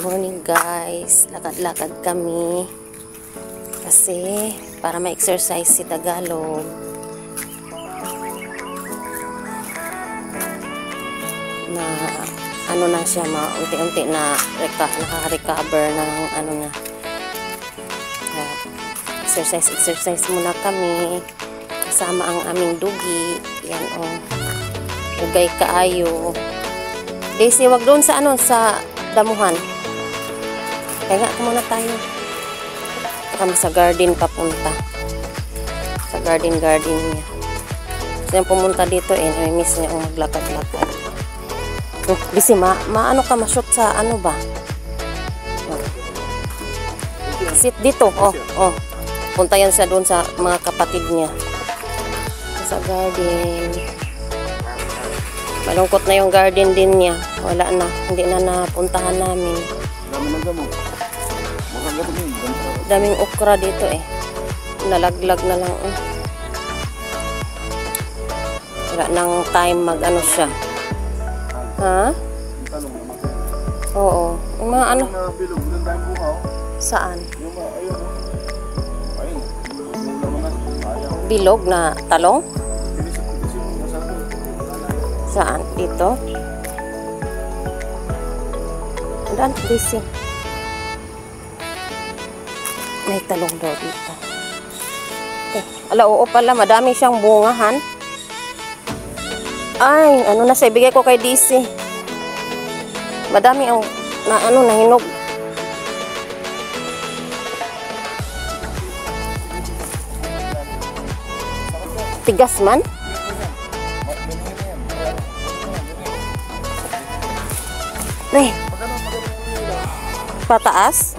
morning guys, lakad-lakad kami kasi para ma-exercise si Tagalog. Na ano na siya, unti-unti na naka-recover ng ano niya. Exercise muna kami kasama ang aming dugi. Yan o, ugay kaayo. Daisy, wag doon sa ano, sa damuhan. Kaya nga, muna tayo. Kami sa garden papunta. Sa garden niya. So, yung pumunta dito nami-miss niya ang maglakad-lakad. Daisy, ano ka, ma-shoot sa ano ba? Sit dito. Oh. Punta yan siya doon sa mga kapatid niya. Sa garden. Malungkot na yung garden din niya. Wala na. Hindi na napuntahan namin. Daming okra dito Nalaglag na lang. Wala nang time mag-ano siya. Ha? Oo. Yung mga ano? Saan? Bilog na talong? Saan? Dito? Daan, Daisy. May talong daw dito. Oo pala, madami siyang bungahan. Ay, ano na siya, ibigay ko kay Daisy. Madami ang, nahinog. Tigas man? Pataas?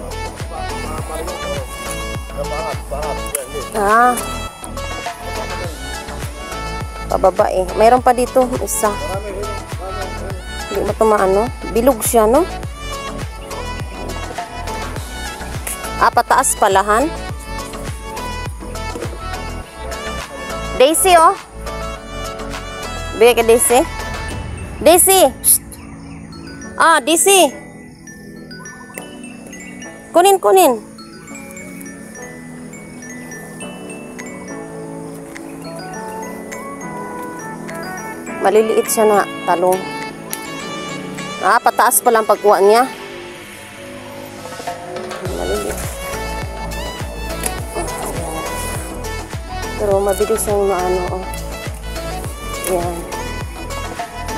Pababa Mayroon pa dito isa. Hindi mo ito maano. Bilog siya, no? Pataas palahan. Daisy, bigay ka, Daisy. Daisy! Daisy! Kunin. Maliliit siya na talong. Pataas pa lang pagkuha niya. Maliliit. Pero mabilis siyang maano. Yan.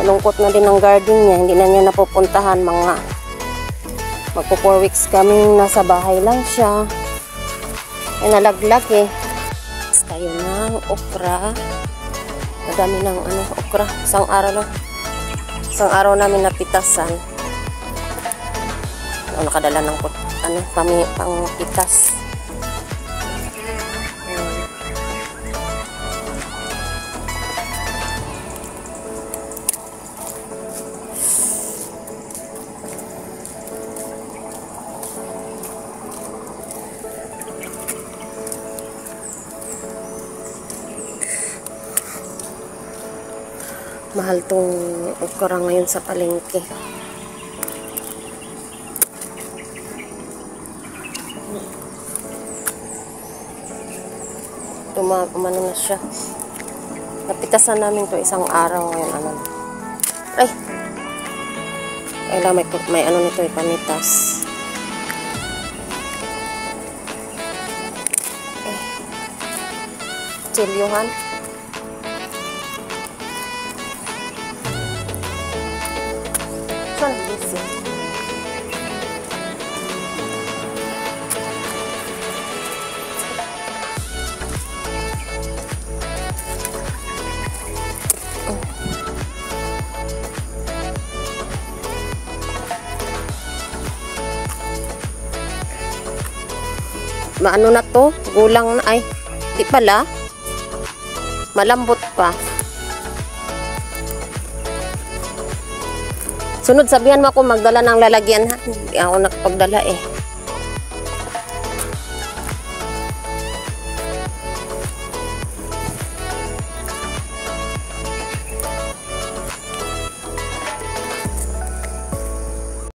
Malungkot na din ang garden niya. Hindi na niya napupuntahan. Magpo 4 weeks kami nasa bahay lang siya. Nalaglag tayo ng okra. Madami ng okra. Isang araw namin napitasan. Nakadala ng pang-pitas. Mahal tong okra ngayon sa palengke. Umano na siya. Napitasan namin to isang araw ngayon. Kailangan may ano nito pamitas. Chilyohan. Maano na to? Gulang na di pala. Malambot pa. Sunod sabihan mo ako magdala ng lalagyan ha. Hindi ako nakapagdala